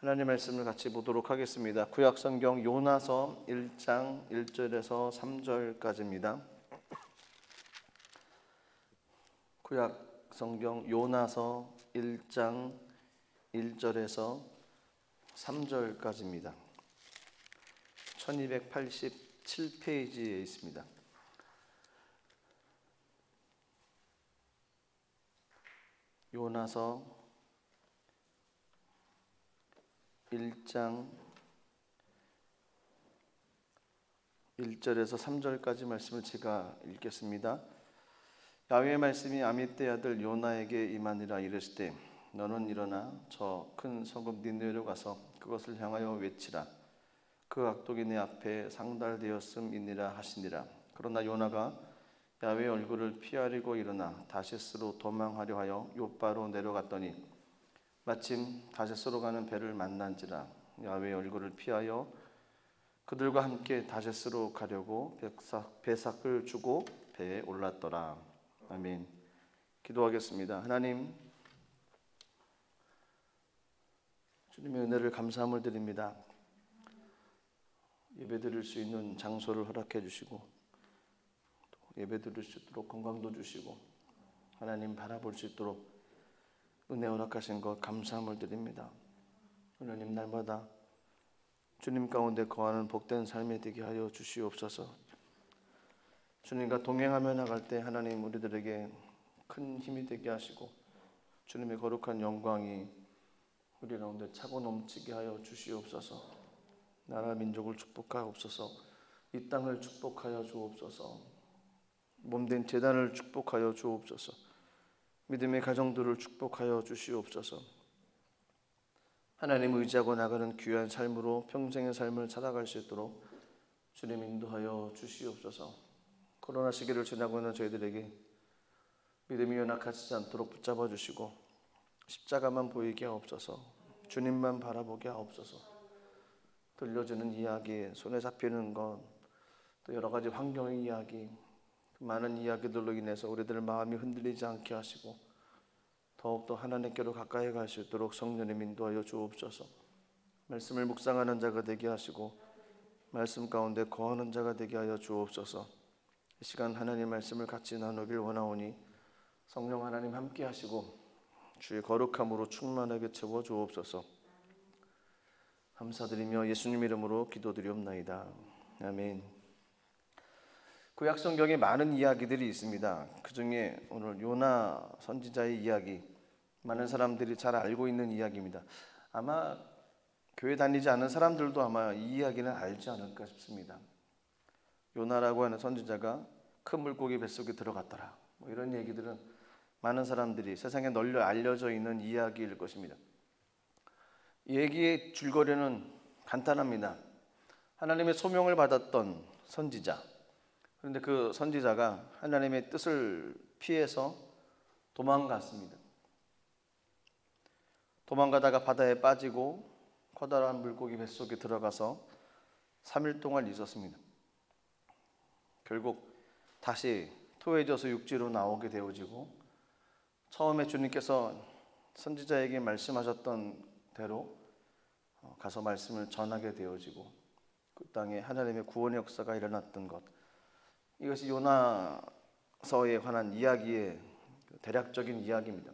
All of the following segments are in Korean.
하나님의 말씀을 같이 보도록 하겠습니다. 구약 성경 요나서 1장 1절에서 3절까지입니다. 구약 성경 요나서 1장 1절에서 3절까지입니다. 1287페이지에 있습니다. 요나서 1장 1절에서 3절까지 말씀을 제가 읽겠습니다. 야훼의 말씀이 아미떼 아들 요나에게 임하니라. 이르실 때 너는 일어나 저 큰 성읍 니느웨로 가서 그것을 향하여 외치라. 그 악독이 내 앞에 상달되었음이니라 하시니라. 그러나 요나가 야훼의 얼굴을 피하려고 일어나 다시스로 도망하려 하여 욥바로 내려갔더니 마침 다시스로 가는 배를 만난지라. 야훼의 얼굴을 피하여 그들과 함께 다시스로 가려고 배삭을 주고 배에 올랐더라. 아멘. 기도하겠습니다. 하나님, 주님의 은혜를 감사함을 드립니다. 예배드릴 수 있는 장소를 허락해 주시고 또 예배드릴 수 있도록 건강도 주시고 하나님 바라볼 수 있도록 은혜 허락하신 것 감사함을 드립니다. 하나님, 날마다 주님 가운데 거하는 복된 삶이 되게 하여 주시옵소서. 주님과 동행하며 나갈 때 하나님 우리들에게 큰 힘이 되게 하시고 주님의 거룩한 영광이 우리 가운데 차고 넘치게 하여 주시옵소서. 나라 민족을 축복하옵소서. 이 땅을 축복하여 주옵소서. 몸된 제단을 축복하여 주옵소서. 믿음의 가정들을 축복하여 주시옵소서. 하나님 의지하고 나가는 귀한 삶으로 평생의 삶을 살아갈 수 있도록 주님 인도하여 주시옵소서. 코로나 시기를 지나고 있는 저희들에게 믿음이 연약하지 않도록 붙잡아 주시고 십자가만 보이게 하옵소서. 주님만 바라보게 하옵소서. 들려주는 이야기, 손에 잡히는 것, 또 여러 가지 환경의 이야기, 많은 이야기들로 인해서 우리들 마음이 흔들리지 않게 하시고 더욱더 하나님께로 가까이 갈 수 있도록 성령님 인도하여 주옵소서. 말씀을 묵상하는 자가 되게 하시고 말씀 가운데 거하는 자가 되게 하여 주옵소서. 이 시간 하나님 말씀을 같이 나누길 원하오니 성령 하나님 함께 하시고 주의 거룩함으로 충만하게 채워 주옵소서. 감사드리며 예수님 이름으로 기도드리옵나이다. 아멘. 구약 성경에 많은 이야기들이 있습니다. 그 중에 오늘 요나 선지자의 이야기, 많은 사람들이 잘 알고 있는 이야기입니다. 아마 교회 다니지 않은 사람들도 아마 이 이야기는 알지 않을까 싶습니다. 요나라고 하는 선지자가 큰 물고기 뱃속에 들어갔더라, 이런 얘기들은 많은 사람들이 세상에 널려 알려져 있는 이야기일 것입니다. 이 얘기의 줄거리는 간단합니다. 하나님의 소명을 받았던 선지자, 그런데 그 선지자가 하나님의 뜻을 피해서 도망갔습니다. 도망가다가 바다에 빠지고 커다란 물고기 뱃속에 들어가서 3일 동안 있었습니다. 결국 다시 토해져서 육지로 나오게 되어지고 처음에 주님께서 선지자에게 말씀하셨던 대로 가서 말씀을 전하게 되어지고 그 땅에 하나님의 구원의 역사가 일어났던 것, 이것이 요나서에 관한 이야기의 대략적인 이야기입니다.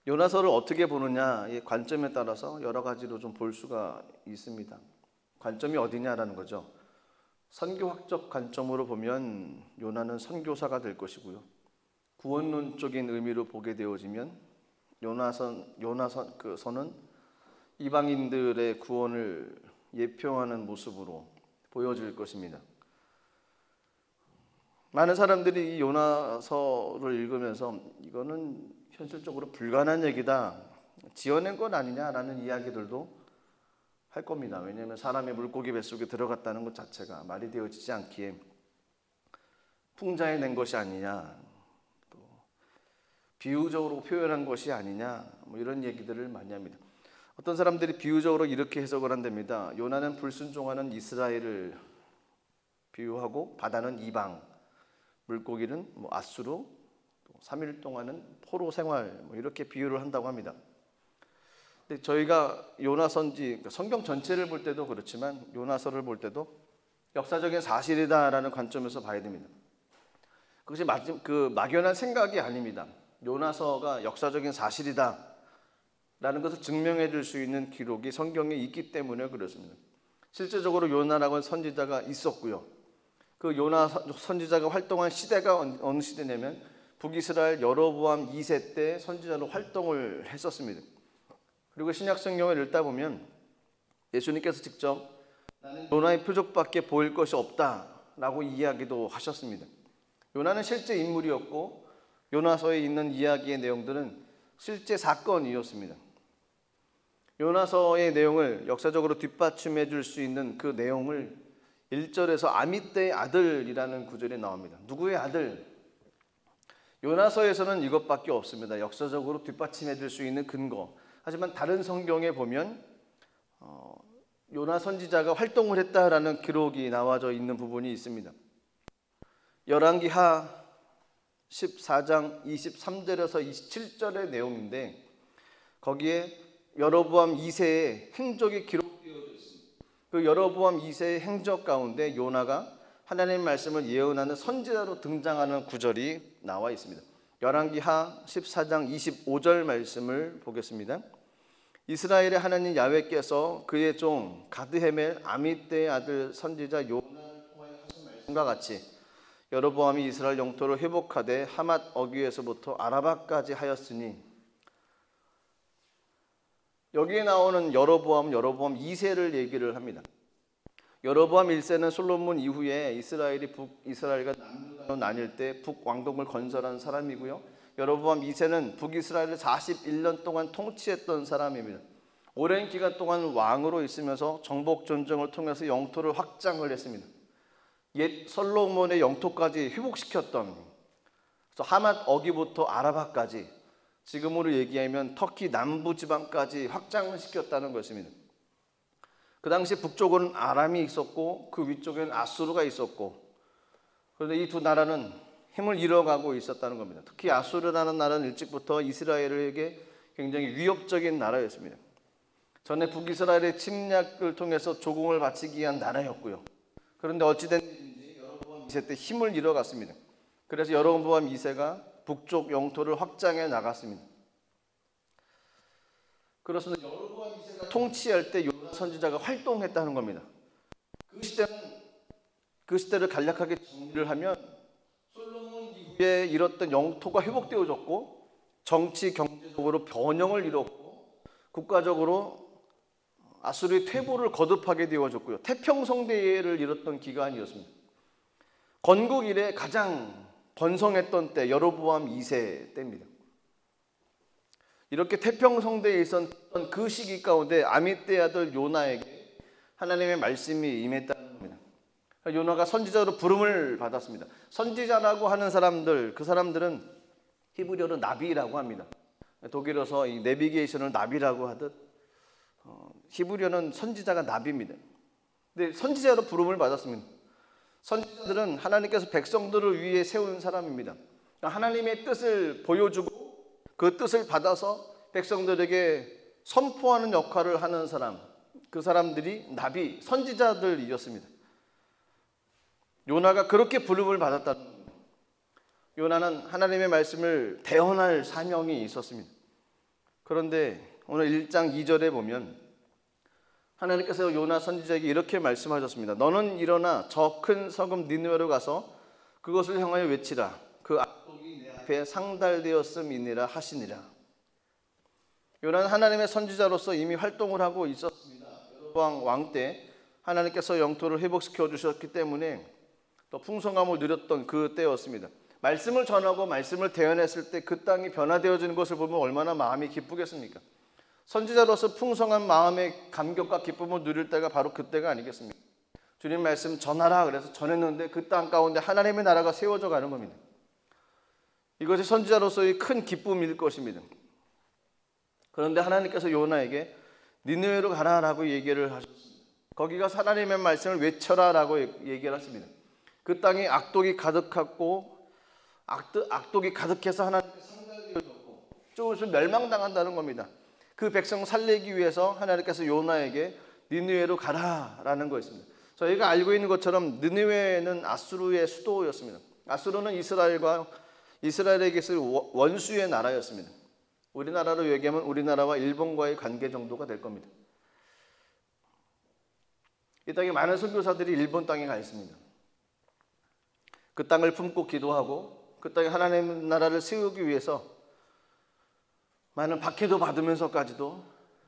요나서를 어떻게 보느냐, 이 관점에 따라서 여러 가지로 좀 볼 수가 있습니다. 관점이 어디냐라는 거죠. 선교학적 관점으로 보면 요나는 선교사가 될 것이고요. 구원론적인 의미로 보게 되어지면 요나서는 이방인들의 구원을 예표하는 모습으로 보여질 것입니다. 많은 사람들이 이 요나서를 읽으면서 이거는 현실적으로 불가능한 얘기다, 지어낸 건 아니냐라는 이야기들도 할 겁니다. 왜냐하면 사람이 물고기 뱃속에 들어갔다는 것 자체가 말이 되어지지 않기에 풍자해낸 것이 아니냐, 또 비유적으로 표현한 것이 아니냐, 이런 얘기들을 많이 합니다. 어떤 사람들이 비유적으로 이렇게 해석을 한답니다. 요나는 불순종하는 이스라엘을 비유하고 바다는 이방, 물고기는 아수르, 3일 동안은 포로 생활, 이렇게 비유를 한다고 합니다. 근데 저희가 요나 선지, 그러니까 성경 전체를 볼 때도 그렇지만 요나서를 볼 때도 역사적인 사실이다라는 관점에서 봐야 됩니다. 그것이 막연한 생각이 아닙니다. 요나서가 역사적인 사실이다라는 것을 증명해 줄 수 있는 기록이 성경에 있기 때문에 그렇습니다. 실제적으로 요나라고 하는 선지자가 있었고요. 그 요나 선지자가 활동한 시대가 어느 시대냐면 북이스라엘 여로보암 2세 때 선지자로 활동을 했었습니다. 그리고 신약 성경을 읽다 보면 예수님께서 직접 나는 요나의 표적밖에 보일 것이 없다라고 이야기도 하셨습니다. 요나는 실제 인물이었고 요나서에 있는 이야기의 내용들은 실제 사건이었습니다. 요나서의 내용을 역사적으로 뒷받침해 줄 수 있는 그 내용을 1절에서 아미떼의 아들이라는 구절이 나옵니다. 누구의 아들? 요나서에서는 이것밖에 없습니다. 역사적으로 뒷받침해 줄 수 있는 근거. 하지만 다른 성경에 보면 요나 선지자가 활동을 했다라는 기록이 나와져 있는 부분이 있습니다. 열왕기하 14장 23절에서 27절의 내용인데 거기에 여로보암 2세의 행적이 기록되어져 있습니다. 그 여로보암 2세의 행적 가운데 요나가 하나님의 말씀을 예언하는 선지자로 등장하는 구절이 나와 있습니다. 열왕기하 14장 25절 말씀을 보겠습니다. 이스라엘의 하나님 야훼께서 그의 종 가드헤멜 아미떼의 아들 선지자 요나를 통하여 하신 말씀과 같이 여로보암이 이스라엘 영토를 회복하되 하맛 어귀에서부터 아라바까지 하였으니, 여기에 나오는 여로보암 2세를 얘기를 합니다. 여로보암 1세는 솔로몬 이후에 이스라엘과 남유다로 나뉠 때 북왕국을 건설한 사람이고요. 여로보암 2세는 북이스라엘을 41년 동안 통치했던 사람입니다. 오랜 기간 동안 왕으로 있으면서 정복 전쟁을 통해서 영토를 확장을 했습니다. 옛 솔로몬의 영토까지 회복시켰던, 그래서 하맛 어귀부터 아라바까지, 지금으로 얘기하면 터키 남부 지방까지 확장을 시켰다는 것입니다. 그 당시 북쪽은 아람이 있었고 그 위쪽에는 아수르가 있었고, 그런데 이 두 나라는 힘을 잃어가고 있었다는 겁니다. 특히 아수르라는 나라는 일찍부터 이스라엘에게 굉장히 위협적인 나라였습니다. 전에 북이스라엘의 침략을 통해서 조공을 바치기 위한 나라였고요. 그런데 어찌됐든지 여로보암 2세 때 힘을 잃어갔습니다. 그래서 여로보암 2세가 북쪽 영토를 확장해 나갔습니다. 그렇습니다. 여로보암 2세가 통치할 때 요나 선지자가 활동했다는 겁니다. 그 시대를 간략하게 정리를 하면 솔로몬 이후에 잃었던 영토가 회복되어졌고 정치 경제적으로 번영을 이뤘고 국가적으로 아수르의 퇴보를 거듭하게 되어졌고요. 태평성대를 이뤘던 기간이었습니다. 건국 이래 가장 번성했던 때 여로보암 2세 때입니다. 이렇게 태평성대에 있었던 그 시기 가운데 아미떼의 아들 요나에게 하나님의 말씀이 임했다는 겁니다. 요나가 선지자로 부름을 받았습니다. 선지자라고 하는 사람들, 그 사람들은 히브리어로 나비라고 합니다. 독일어서 이 내비게이션을 나비라고 하듯 히브리어는 선지자가 나비입니다. 근데 선지자로 부름을 받았습니다. 선지자들은 하나님께서 백성들을 위해 세운 사람입니다. 하나님의 뜻을 보여주고 그 뜻을 받아서 백성들에게 선포하는 역할을 하는 사람, 그 사람들이 나비, 선지자들이었습니다. 요나가 그렇게 부름을 받았다는 겁니다. 요나는 하나님의 말씀을 대언할 사명이 있었습니다. 그런데 오늘 1장 2절에 보면 하나님께서 요나 선지자에게 이렇게 말씀하셨습니다. 너는 일어나 저 큰 성읍 니느웨로 가서 그것을 향하여 외치라. 그 악독이 내 앞에 상달되었음이니라 하시니라. 요나는 하나님의 선지자로서 이미 활동을 하고 있었습니다. 여로보암 왕 때 하나님께서 영토를 회복시켜 주셨기 때문에 또 풍성함을 누렸던 그 때였습니다. 말씀을 전하고 말씀을 대언했을 때 그 땅이 변화되어지는 것을 보면 얼마나 마음이 기쁘겠습니까? 선지자로서 풍성한 마음의 감격과 기쁨을 누릴 때가 바로 그때가 아니겠습니까? 주님 말씀 전하라 그래서 전했는데 그 땅 가운데 하나님의 나라가 세워져 가는 겁니다. 이것이 선지자로서의 큰 기쁨일 것입니다. 그런데 하나님께서 요나에게 니느웨로 가라라고 얘기를 하셨습니다. 거기 가서 하나님의 말씀을 외쳐라라고 얘기를 했습니다. 그 땅에 악독이 가득했고 악독이 가득해서 하나님께 상달되어졌고 조금씩 멸망당한다는 겁니다. 그 백성 살리기 위해서 하나님께서 요나에게 니느웨로 가라라는 거였습니다. 저희가 알고 있는 것처럼 느느웨는 아수르의 수도였습니다. 아수르는 이스라엘에게 있을 원수의 나라였습니다. 우리나라로 얘기하면 우리나라와 일본과의 관계 정도가 될 겁니다. 이 땅에 많은 선교사들이 일본 땅에 가 있습니다. 그 땅을 품고 기도하고 그 땅에 하나님 나라를 세우기 위해서 많은 박해도 받으면서까지도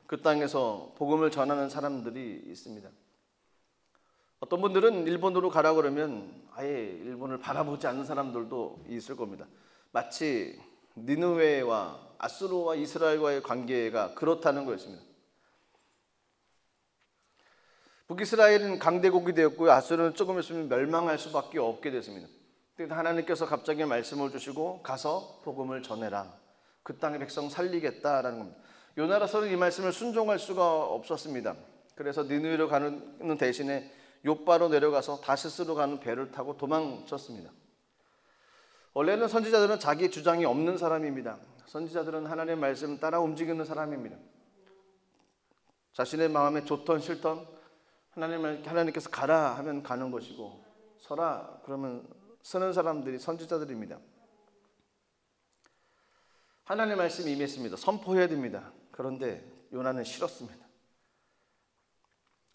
그 땅에서 복음을 전하는 사람들이 있습니다. 어떤 분들은 일본으로 가라 그러면 아예 일본을 바라보지 않는 사람들도 있을 겁니다. 마치 니느웨와 아수르와 이스라엘과의 관계가 그렇다는 거였습니다. 북이스라엘은 강대국이 되었고요. 아수르는 조금 있으면 멸망할 수밖에 없게 됐습니다. 그런데 하나님께서 갑자기 말씀을 주시고 가서 복음을 전해라. 그 땅의 백성 살리겠다라는 겁니다. 요나라서는 이 말씀을 순종할 수가 없었습니다. 그래서 니느웨로 가는 대신에 욥바로 내려가서 다시스로 가는 배를 타고 도망쳤습니다. 원래는 선지자들은 자기 주장이 없는 사람입니다. 선지자들은 하나님의 말씀을 따라 움직이는 사람입니다. 자신의 마음에 좋던 싫던 하나님께서 가라 하면 가는 것이고 서라 그러면 서는 사람들이 선지자들입니다. 하나님의 말씀이 임했습니다. 선포해야 됩니다. 그런데 요나는 싫었습니다.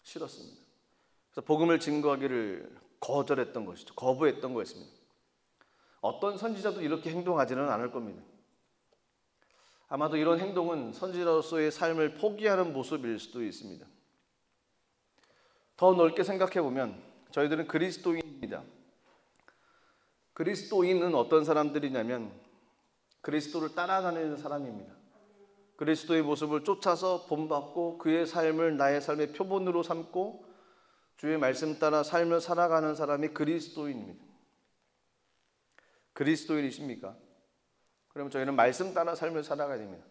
그래서 복음을 증거하기를 거절했던 것이죠. 거부했던 것입니다. 어떤 선지자도 이렇게 행동하지는 않을 겁니다. 아마도 이런 행동은 선지자로서의 삶을 포기하는 모습일 수도 있습니다. 더 넓게 생각해 보면 저희들은 그리스도인입니다. 그리스도인은 어떤 사람들이냐면 그리스도를 따라다니는 사람입니다. 그리스도의 모습을 쫓아서 본받고 그의 삶을 나의 삶의 표본으로 삼고 주의 말씀 따라 삶을 살아가는 사람이 그리스도인입니다. 그리스도인이십니까? 그러면 저희는 말씀 따라 삶을 살아가야 됩니다.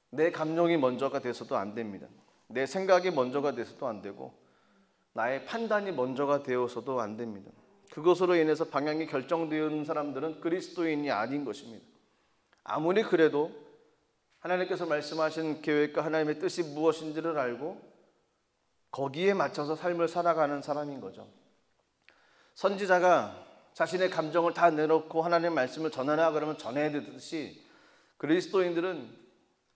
내 감정이 먼저가 돼서도 안 됩니다. 내 생각이 먼저가 돼서도 안 되고 나의 판단이 먼저가 되어서도 안 됩니다. 그것으로 인해서 방향이 결정되는 사람들은 그리스도인이 아닌 것입니다. 아무리 그래도 하나님께서 말씀하신 계획과 하나님의 뜻이 무엇인지를 알고 거기에 맞춰서 삶을 살아가는 사람인 거죠. 선지자가 자신의 감정을 다 내놓고 하나님의 말씀을 전하라 그러면 전해야 되듯이 그리스도인들은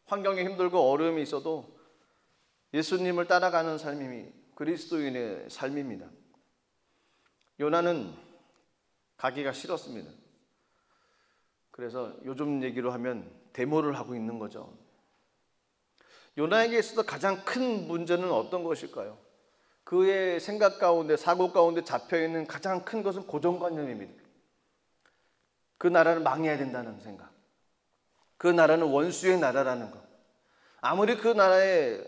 환경이 힘들고 어려움이 있어도 예수님을 따라가는 삶이 그리스도인의 삶입니다. 요나는 가기가 싫었습니다. 그래서 요즘 얘기로 하면 데모를 하고 있는 거죠. 요나에게 있어서 가장 큰 문제는 어떤 것일까요? 그의 생각 가운데, 사고 가운데 잡혀있는 가장 큰 것은 고정관념입니다. 그 나라를 망해야 된다는 생각. 그 나라는 원수의 나라라는 것. 아무리 그 나라에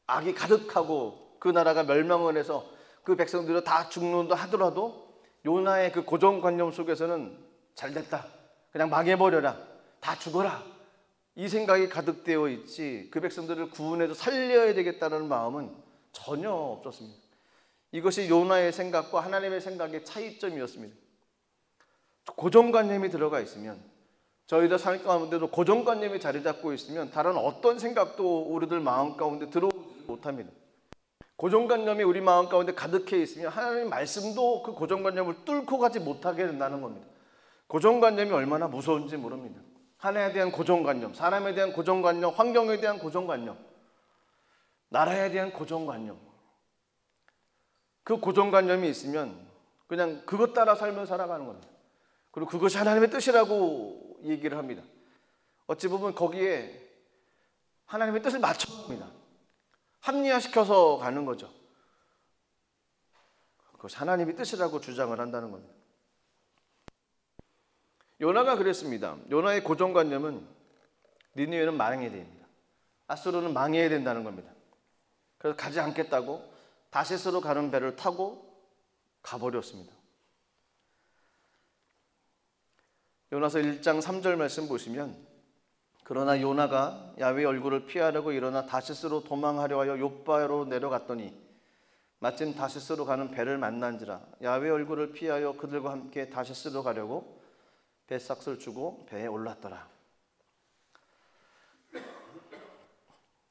악이 가득하고 그 나라가 멸망을 해서 그 백성들이 다 죽는다 하더라도 요나의 그 고정관념 속에서는 잘됐다. 그냥 망해버려라. 다 죽어라. 이 생각이 가득되어 있지 그 백성들을 구원해서 살려야 되겠다는 마음은 전혀 없었습니다. 이것이 요나의 생각과 하나님의 생각의 차이점이었습니다. 고정관념이 들어가 있으면 저희들 삶 가운데도 고정관념이 자리 잡고 있으면 다른 어떤 생각도 우리들 마음 가운데 들어오지 못합니다. 고정관념이 우리 마음 가운데 가득해 있으면 하나님의 말씀도 그 고정관념을 뚫고 가지 못하게 된다는 겁니다. 고정관념이 얼마나 무서운지 모릅니다. 하나에 대한 고정관념, 사람에 대한 고정관념, 환경에 대한 고정관념, 나라에 대한 고정관념. 그 고정관념이 있으면 그냥 그것 따라 삶을 살아가는 겁니다. 그리고 그것이 하나님의 뜻이라고 얘기를 합니다. 어찌 보면 거기에 하나님의 뜻을 맞춰갑니다. 합리화시켜서 가는 거죠. 그것이 하나님의 뜻이라고 주장을 한다는 겁니다. 요나가 그랬습니다. 요나의 고정관념은 니느웨는 망해야 됩니다. 아수르는 망해야 된다는 겁니다. 그래서 가지 않겠다고 다시스로 가는 배를 타고 가버렸습니다. 요나서 1장 3절 말씀 보시면 그러나 요나가 야훼의 얼굴을 피하려고 일어나 다시스로 도망하려 하여 욥바로 내려갔더니 마침 다시스로 가는 배를 만난지라 야훼의 얼굴을 피하여 그들과 함께 다시스로 가려고 배삭을 주고 배에 올랐더라.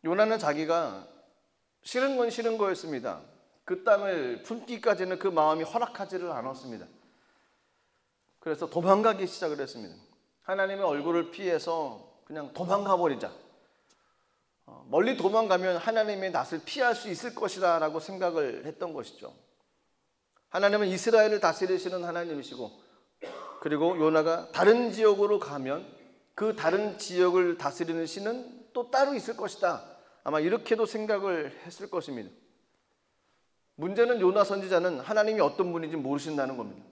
요나는 자기가 싫은 건 싫은 거였습니다. 그 땅을 품기까지는 그 마음이 허락하지를 않았습니다. 그래서 도망가기 시작을 했습니다. 하나님의 얼굴을 피해서 그냥 도망가 버리자. 멀리 도망가면 하나님의 낯을 피할 수 있을 것이다 라고 생각을 했던 것이죠. 하나님은 이스라엘을 다스리시는 하나님이시고, 그리고 요나가 다른 지역으로 가면 그 다른 지역을 다스리는 신은 또 따로 있을 것이다. 아마 이렇게도 생각을 했을 것입니다. 문제는 요나 선지자는 하나님이 어떤 분인지 모르신다는 겁니다.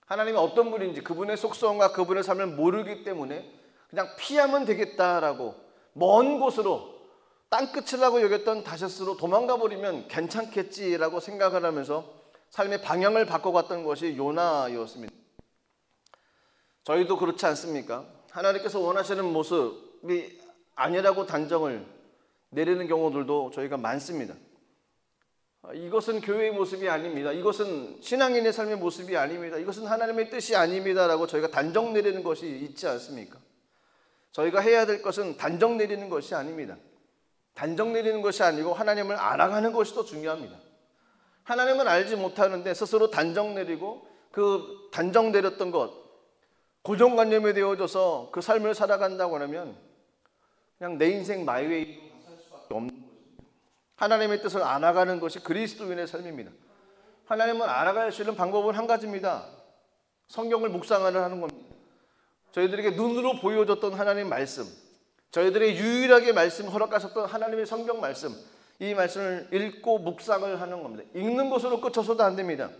하나님이 어떤 분인지, 그분의 속성과 그분의 삶을 모르기 때문에 그냥 피하면 되겠다라고 먼 곳으로, 땅끝이라고 여겼던 다시스로 도망가 버리면 괜찮겠지라고 생각을 하면서 삶의 방향을 바꿔갔던 것이 요나였습니다. 저희도 그렇지 않습니까? 하나님께서 원하시는 모습이 아니라고 단정을 내리는 경우들도 저희가 많습니다. 이것은 교회의 모습이 아닙니다. 이것은 신앙인의 삶의 모습이 아닙니다. 이것은 하나님의 뜻이 아닙니다라고 저희가 단정 내리는 것이 있지 않습니까? 저희가 해야 될 것은 단정 내리는 것이 아닙니다. 단정 내리는 것이 아니고 하나님을 알아가는 것이 더 중요합니다. 하나님을 알지 못하는데 스스로 단정 내리고 그 단정 내렸던 것, 고정관념이 되어져서 그 삶을 살아간다고 하면 그냥 내 인생 마이웨이로 살 수밖에 없는 것입니다. 하나님의 뜻을 알아가는 것이 그리스도인의 삶입니다. 하나님을 알아갈 수 있는 방법은 한 가지입니다. 성경을 묵상을 하는 겁니다. 저희들에게 눈으로 보여줬던 하나님 말씀, 저희들에게 유일하게 말씀 허락하셨던 하나님의 성경 말씀, 이 말씀을 읽고 묵상을 하는 겁니다. 읽는 것으로 끝쳐서도 안 됩니다.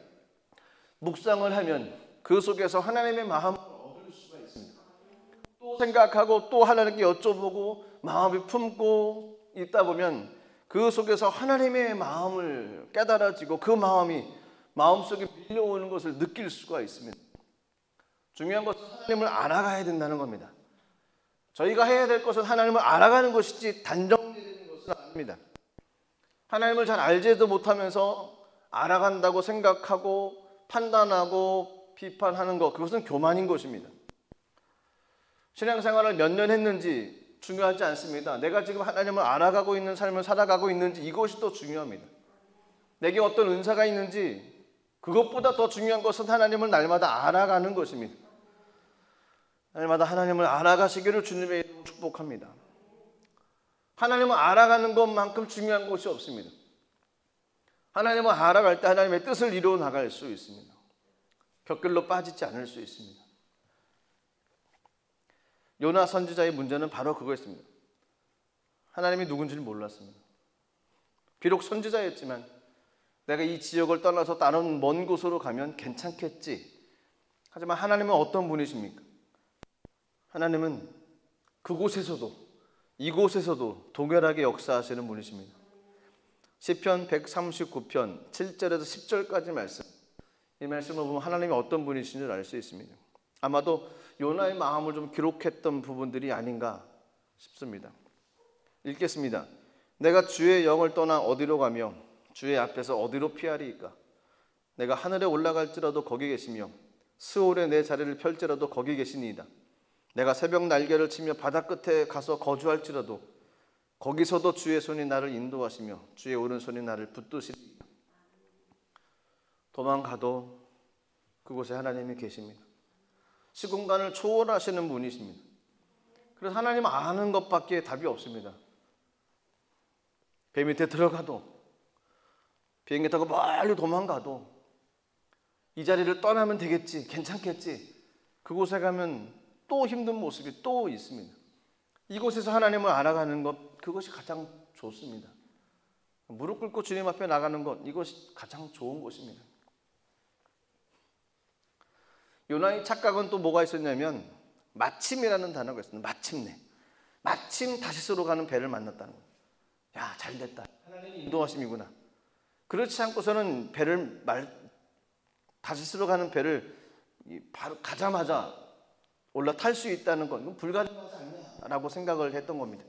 묵상을 하면 그 속에서 하나님의 마음을 얻을 수가 있습니다. 또 생각하고 또 하나님께 여쭤보고 마음을 품고 있다 보면 그 속에서 하나님의 마음을 깨달아지고 그 마음이 마음속에 밀려오는 것을 느낄 수가 있습니다. 중요한 것은 하나님을 알아가야 된다는 겁니다. 저희가 해야 될 것은 하나님을 알아가는 것이지 단정 내리는 것은 아닙니다. 하나님을 잘 알지도 못하면서 알아간다고 생각하고 판단하고 비판하는 것, 그것은 교만인 것입니다. 신앙생활을 몇 년 했는지 중요하지 않습니다. 내가 지금 하나님을 알아가고 있는 삶을 살아가고 있는지, 이것이 더 중요합니다. 내게 어떤 은사가 있는지, 그것보다 더 중요한 것은 하나님을 날마다 알아가는 것입니다. 날마다 하나님을 알아가시기를 주님의 이름으로 축복합니다. 하나님을 알아가는 것만큼 중요한 것이 없습니다. 하나님을 알아갈 때 하나님의 뜻을 이루어 나갈 수 있습니다. 곁길로 빠지지 않을 수 있습니다. 요나 선지자의 문제는 바로 그거였습니다. 하나님이 누군지를 몰랐습니다. 비록 선지자였지만 내가 이 지역을 떠나서 다른 먼 곳으로 가면 괜찮겠지. 하지만 하나님은 어떤 분이십니까? 하나님은 그곳에서도 이곳에서도 동일하게 역사하시는 분이십니다. 시편 139편 7절에서 10절까지 말씀, 이 말씀을 보면 하나님이 어떤 분이신지 알 수 있습니다. 아마도 요나의 마음을 좀 기록했던 부분들이 아닌가 싶습니다. 읽겠습니다. 내가 주의 영을 떠나 어디로 가며 주의 앞에서 어디로 피하리이까? 내가 하늘에 올라갈지라도 거기 계시며 스올에 내 자리를 펼지라도 거기 계시니이다. 내가 새벽 날개를 치며 바다 끝에 가서 거주할지라도 거기서도 주의 손이 나를 인도하시며 주의 오른손이 나를 붙드시리이다. 도망가도 그곳에 하나님이 계십니다. 시공간을 초월하시는 분이십니다. 그래서 하나님 아는 것밖에 답이 없습니다. 배 밑에 들어가도, 비행기 타고 멀리 도망가도 이 자리를 떠나면 되겠지, 괜찮겠지, 그곳에 가면 또 힘든 모습이 또 있습니다. 이곳에서 하나님을 알아가는 것, 그것이 가장 좋습니다. 무릎 꿇고 주님 앞에 나가는 것, 이것이 가장 좋은 것입니다. 요나의 착각은 또 뭐가 있었냐면 마침이라는 단어가 있습니다. 마침내. 마침 다시스로 가는 배를 만났다는 거예요. 야, 잘됐다. 하나님의 인도하심이구나. 그렇지 않고서는 다시스로 가는 배를 바로 가자마자 올라탈 수 있다는 건 이건 불가능하지 않냐라고 생각을 했던 겁니다.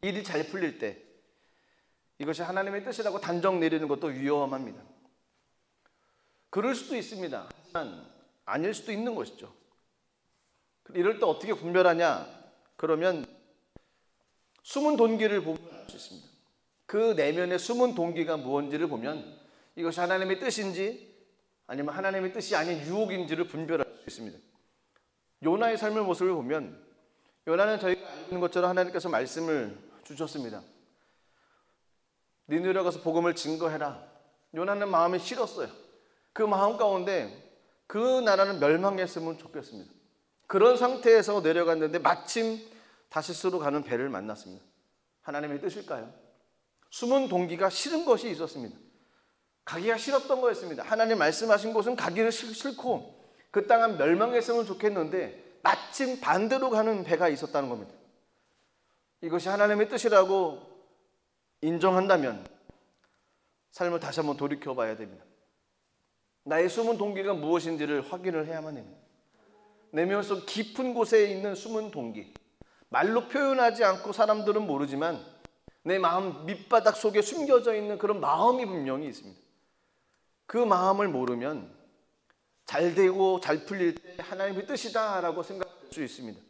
일이 잘 풀릴 때 이것이 하나님의 뜻이라고 단정 내리는 것도 위험합니다. 그럴 수도 있습니다. 하지만 아닐 수도 있는 것이죠. 이럴 때 어떻게 분별하냐? 그러면 숨은 돈기를 보면 수 있습니다. 그 내면의 숨은 동기가 무엇인지를 보면 이것이 하나님의 뜻인지 아니면 하나님의 뜻이 아닌 유혹인지를 분별할 수 있습니다. 요나의 삶의 모습을 보면 요나는 저희가 알고 있는 것처럼 하나님께서 말씀을 주셨습니다. 니느웨로 가서 복음을 증거해라. 요나는 마음이 싫었어요. 그 마음 가운데 그 나라는 멸망했으면 좋겠습니다. 그런 상태에서 내려갔는데 마침 다시스로 가는 배를 만났습니다. 하나님의 뜻일까요? 숨은 동기가 싫은 것이 있었습니다. 가기가 싫었던 거였습니다. 하나님 말씀하신 곳은 가기를 싫고 그 땅은 멸망했으면 좋겠는데 마침 반대로 가는 배가 있었다는 겁니다. 이것이 하나님의 뜻이라고 인정한다면 삶을 다시 한번 돌이켜 봐야 됩니다. 나의 숨은 동기가 무엇인지를 확인을 해야만 됩니다. 내면 속 깊은 곳에 있는 숨은 동기, 말로 표현하지 않고 사람들은 모르지만 내 마음 밑바닥 속에 숨겨져 있는 그런 마음이 분명히 있습니다. 그 마음을 모르면 잘 되고 잘 풀릴 때 하나님의 뜻이다 라고 생각할 수 있습니다.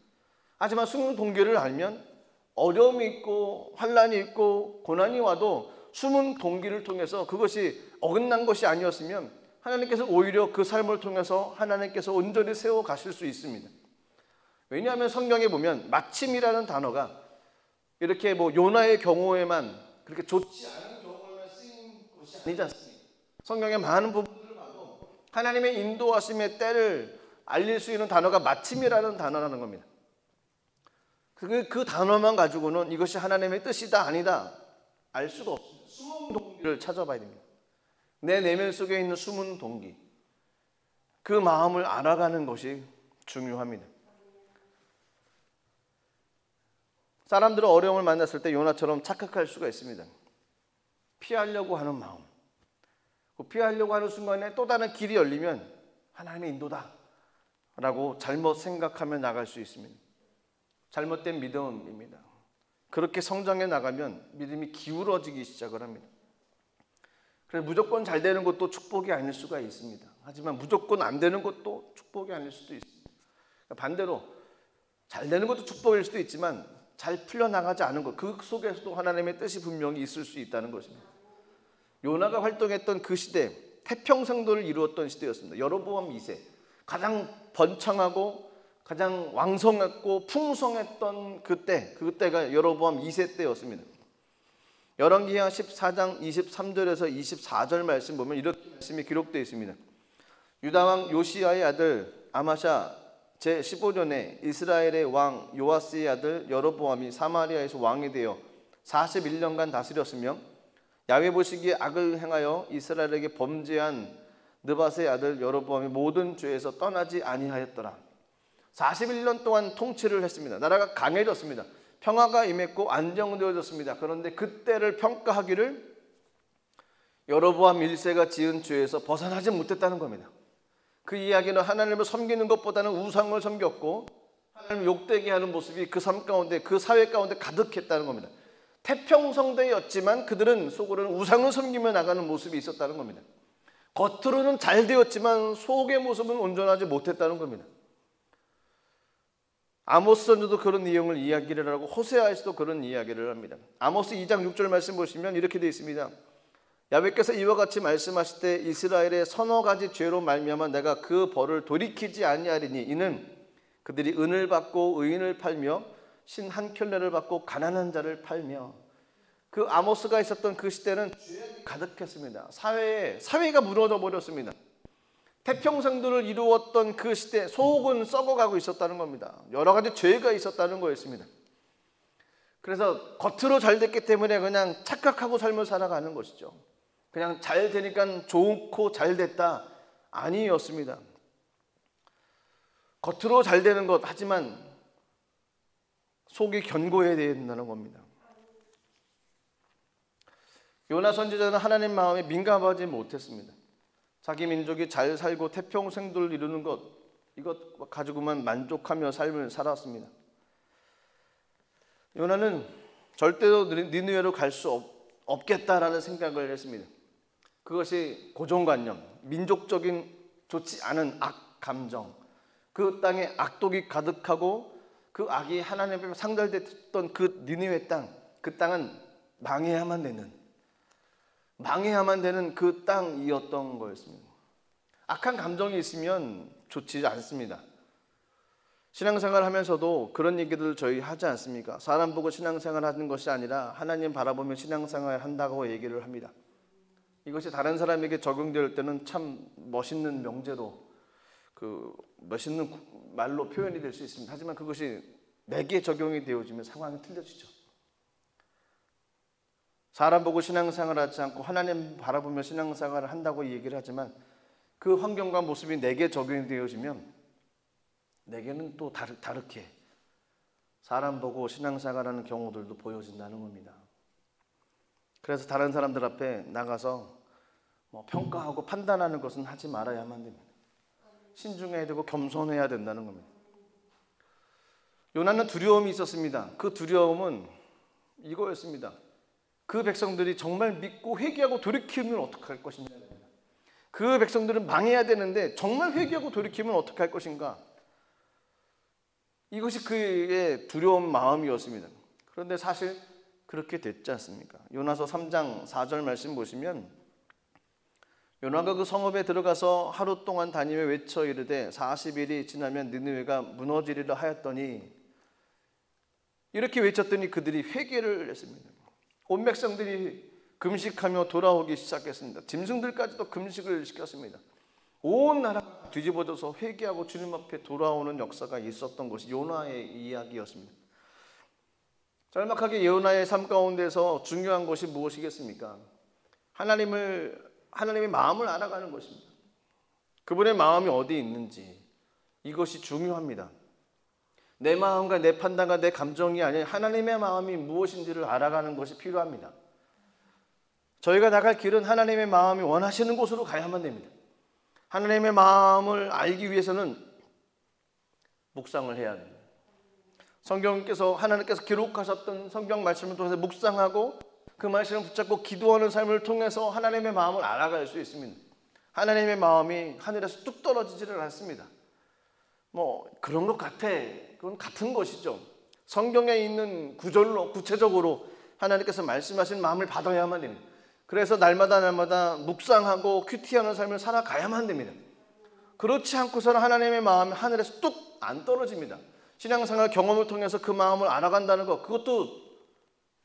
하지만 숨은 동기를 알면 어려움이 있고 환난이 있고 고난이 와도 숨은 동기를 통해서 그것이 어긋난 것이 아니었으면 하나님께서 오히려 그 삶을 통해서 하나님께서 온전히 세워 가실 수 있습니다. 왜냐하면 성경에 보면 마침이라는 단어가 이렇게 요나의 경우에만 그렇게 좋지 않은 경우에만 쓰인 것이 아니지 않습니까? 성경의 많은 부분들을 봐도 하나님의 인도하심의 때를 알릴 수 있는 단어가 마침이라는 단어라는 겁니다. 그 단어만 가지고는 이것이 하나님의 뜻이다 아니다 알 수가 없습니다. 숨은 동기를 찾아봐야 됩니다. 내 내면 속에 있는 숨은 동기, 그 마음을 알아가는 것이 중요합니다. 사람들은 어려움을 만났을 때 요나처럼 착각할 수가 있습니다. 피하려고 하는 마음, 피하려고 하는 순간에 또 다른 길이 열리면 하나님의 인도다 라고 잘못 생각하며 나갈 수 있습니다. 잘못된 믿음입니다. 그렇게 성장해 나가면 믿음이 기울어지기 시작을 합니다. 그래서 무조건 잘 되는 것도 축복이 아닐 수가 있습니다. 하지만 무조건 안 되는 것도 축복이 아닐 수도 있습니다. 반대로 잘 되는 것도 축복일 수도 있지만 잘 풀려나가지 않은 것, 그 속에서도 하나님의 뜻이 분명히 있을 수 있다는 것입니다. 요나가 활동했던 그 시대, 태평성도를 이루었던 시대였습니다. 여로보암 2세, 가장 번창하고 가장 왕성했고 풍성했던 그때가 여로보암 2세 때였습니다. 열왕기하 14장 23절에서 24절 말씀 보면 이렇게 말씀이 기록되어 있습니다. 유다왕 요시야의 아들 아마샤 제15년에 이스라엘의 왕 요아스의 아들 여로보암이 사마리아에서 왕이 되어 41년간 다스렸으며 야훼 보시기에 악을 행하여 이스라엘에게 범죄한 느밧의 아들 여로보암이 모든 죄에서 떠나지 아니하였더라. 41년 동안 통치를 했습니다. 나라가 강해졌습니다. 평화가 임했고 안정되어졌습니다. 그런데 그때를 평가하기를 여로보암 1세가 지은 죄에서 벗어나지 못했다는 겁니다. 그 이야기는 하나님을 섬기는 것보다는 우상을 섬겼고 하나님을 욕되게 하는 모습이 그 삶 가운데, 그 사회 가운데 가득했다는 겁니다. 태평성대였지만 그들은 속으로는 우상을 섬기며 나가는 모습이 있었다는 겁니다. 겉으로는 잘 되었지만 속의 모습은 온전하지 못했다는 겁니다. 아모스 선지도 그런 내용을 이야기를 하고 호세아에서도 그런 이야기를 합니다. 아모스 2장 6절 말씀 보시면 이렇게 되어 있습니다. 야훼께서 이와 같이 말씀하실 때 이스라엘의 서너 가지 죄로 말미암아 내가 그 벌을 돌이키지 아니하리니 이는 그들이 은을 받고 의인을 팔며 신 한 켤레를 받고 가난한 자를 팔며. 그 아모스가 있었던 그 시대는 죄가 가득했습니다. 사회가 무너져 버렸습니다. 태평성도를 이루었던 그 시대, 속은 썩어가고 있었다는 겁니다. 여러 가지 죄가 있었다는 거였습니다. 그래서 겉으로 잘 됐기 때문에 그냥 착각하고 삶을 살아가는 것이죠. 그냥 잘 되니까 좋고 잘 됐다, 아니었습니다. 겉으로 잘 되는 것, 하지만 속이 견고해야 된다는 겁니다. 요나 선지자는 하나님 마음에 민감하지 못했습니다. 자기 민족이 잘 살고 태평성도를 이루는 것, 이것 가지고만 만족하며 삶을 살았습니다. 요나는 절대로 니느웨로 갈 수 없겠다라는 생각을 했습니다. 그것이 고정관념, 민족적인 좋지 않은 악감정, 그 땅에 악독이 가득하고 그 악이 하나님 앞에 상달됐던 그 니느웨 땅, 그 땅은 망해야만 되는 그 땅이었던 거였습니다. 악한 감정이 있으면 좋지 않습니다. 신앙생활 하면서도 그런 얘기들 저희 하지 않습니까? 사람 보고 신앙생활 하는 것이 아니라 하나님 바라보며 신앙생활 한다고 얘기를 합니다. 이것이 다른 사람에게 적용될 때는 참 멋있는 명제로, 멋있는 말로 표현이 될 수 있습니다. 하지만 그것이 내게 적용이 되어지면 상황이 틀려지죠. 사람 보고 신앙생활 하지 않고 하나님 바라보며 신앙생활을 한다고 얘기를 하지만 그 환경과 모습이 내게 적용이 되어지면 내게는 또 다르게 사람 보고 신앙생활하는 경우들도 보여진다는 겁니다. 그래서 다른 사람들 앞에 나가서 평가하고 판단하는 것은 하지 말아야만 됩니다. 신중해야 되고 겸손해야 된다는 겁니다. 요나는 두려움이 있었습니다. 그 두려움은 이거였습니다. 그 백성들이 정말 믿고 회개하고 돌이키면 어떡할 것인가. 그 백성들은 망해야 되는데 정말 회개하고 돌이키면 어떡할 것인가. 이것이 그의 두려운 마음이었습니다. 그런데 사실 그렇게 됐지 않습니까? 요나서 3장 4절 말씀 보시면 요나가 그 성읍에 들어가서 하루 동안 다니며 외쳐 이르되 40일이 지나면 느느웨가 무너지리라 하였더니, 이렇게 외쳤더니 그들이 회개를 했습니다. 온 백성들이 금식하며 돌아오기 시작했습니다. 짐승들까지도 금식을 시켰습니다. 온 나라가 뒤집어져서 회개하고 주님 앞에 돌아오는 역사가 있었던 것이 요나의 이야기였습니다. 짤막하게 요나의 삶 가운데서 중요한 것이 무엇이겠습니까? 하나님의 마음을 알아가는 것입니다. 그분의 마음이 어디 있는지, 이것이 중요합니다. 내 마음과 내 판단과 내 감정이 아닌 하나님의 마음이 무엇인지를 알아가는 것이 필요합니다. 저희가 나갈 길은 하나님의 마음이 원하시는 곳으로 가야만 됩니다. 하나님의 마음을 알기 위해서는 묵상을 해야 됩니다. 하나님께서 기록하셨던 성경 말씀을 통해서 묵상하고 그 말씀을 붙잡고 기도하는 삶을 통해서 하나님의 마음을 알아갈 수 있습니다. 하나님의 마음이 하늘에서 뚝 떨어지지를 않습니다. 그런 것 같아. 그건 같은 것이죠. 성경에 있는 구절로 구체적으로 하나님께서 말씀하신 마음을 받아야만 됩니다. 그래서 날마다 묵상하고 큐티하는 삶을 살아가야만 됩니다. 그렇지 않고서는 하나님의 마음이 하늘에서 뚝 안 떨어집니다. 신앙생활 경험을 통해서 그 마음을 알아간다는 것, 그것도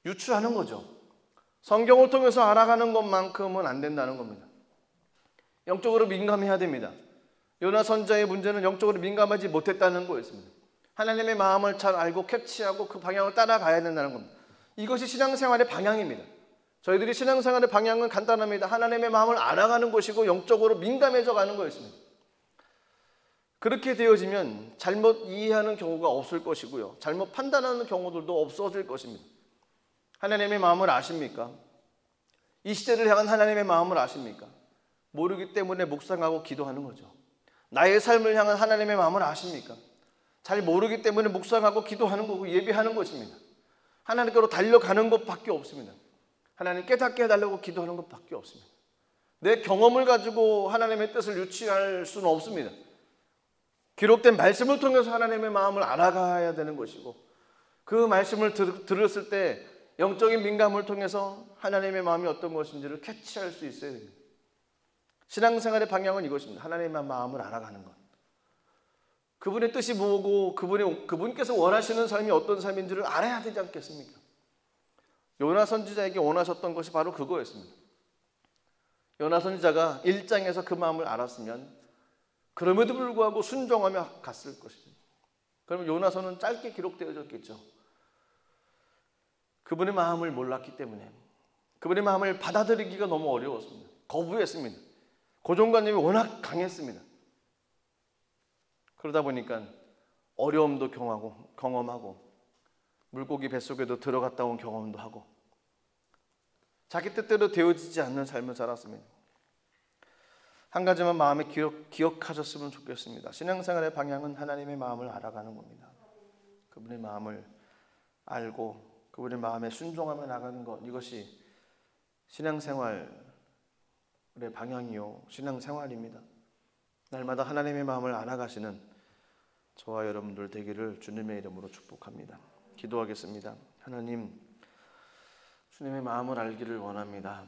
유추하는 거죠. 성경을 통해서 알아가는 것만큼은 안 된다는 겁니다. 영적으로 민감해야 됩니다. 요나 선지자의 문제는 영적으로 민감하지 못했다는 거였습니다. 하나님의 마음을 잘 알고 캐치하고 그 방향을 따라가야 된다는 겁니다. 이것이 신앙생활의 방향입니다. 저희들이 신앙생활의 방향은 간단합니다. 하나님의 마음을 알아가는 것이고 영적으로 민감해져 가는 거였습니다. 그렇게 되어지면 잘못 이해하는 경우가 없을 것이고요. 잘못 판단하는 경우들도 없어질 것입니다. 하나님의 마음을 아십니까? 이 시대를 향한 하나님의 마음을 아십니까? 모르기 때문에 묵상하고 기도하는 거죠. 나의 삶을 향한 하나님의 마음을 아십니까? 잘 모르기 때문에 묵상하고 기도하는 거고 예배하는 것입니다. 하나님께로 달려가는 것밖에 없습니다. 하나님 깨닫게 해달라고 기도하는 것밖에 없습니다. 내 경험을 가지고 하나님의 뜻을 유치할 수는 없습니다. 기록된 말씀을 통해서 하나님의 마음을 알아가야 되는 것이고, 그 말씀을 들었을 때 영적인 민감을 통해서 하나님의 마음이 어떤 것인지를 캐치할 수 있어야 됩니다. 신앙생활의 방향은 이것입니다. 하나님의 마음을 알아가는 것. 그분의 뜻이 뭐고 그분께서 원하시는 삶이 어떤 삶인지를 알아야 되지 않겠습니까? 요나 선지자에게 원하셨던 것이 바로 그거였습니다. 요나 선지자가 1장에서 그 마음을 알았으면 그럼에도 불구하고 순종하며 갔을 것입니다. 그러면 요나서는 짧게 기록되어졌겠죠. 그분의 마음을 몰랐기 때문에, 그분의 마음을 받아들이기가 너무 어려웠습니다. 거부했습니다. 고정관념이 워낙 강했습니다. 그러다 보니까 어려움도 경험하고 물고기 뱃속에도 들어갔다 온 경험도 하고 자기 뜻대로 되어지지 않는 삶을 살았습니다. 한 가지만 마음에 기억하셨으면 좋겠습니다. 신앙생활의 방향은 하나님의 마음을 알아가는 겁니다. 그분의 마음을 알고 그분의 마음에 순종하며 나가는 것, 이것이 신앙생활의 방향이요 신앙생활입니다. 날마다 하나님의 마음을 알아가시는 저와 여러분들 되기를 주님의 이름으로 축복합니다. 기도하겠습니다. 하나님, 주님의 마음을 알기를 원합니다.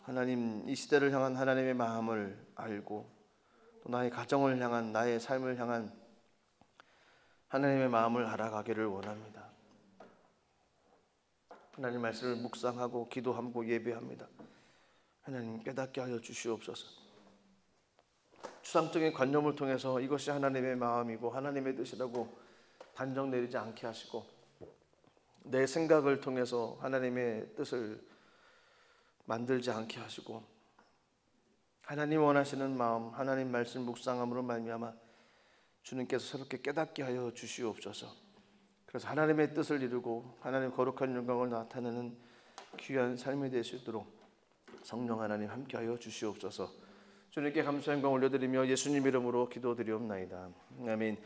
하나님, 이 시대를 향한 하나님의 마음을 알고 또 나의 가정을 향한, 나의 삶을 향한 하나님의 마음을 알아가기를 원합니다. 하나님 말씀을 묵상하고 기도하고 예배합니다. 하나님 깨닫게 하여 주시옵소서. 추상적인 관념을 통해서 이것이 하나님의 마음이고 하나님의 뜻이라고 단정 내리지 않게 하시고, 내 생각을 통해서 하나님의 뜻을 만들지 않게 하시고, 하나님 원하시는 마음, 하나님 말씀 묵상함으로 말미암아 주님께서 새롭게 깨닫게 하여 주시옵소서. 그래서 하나님의 뜻을 이루고 하나님 거룩한 영광을 나타내는 귀한 삶이 될 수 있도록 성령 하나님 함께하여 주시옵소서. 주님께 감사 영광 올려드리며 예수님 이름으로 기도드리옵나이다. 아멘.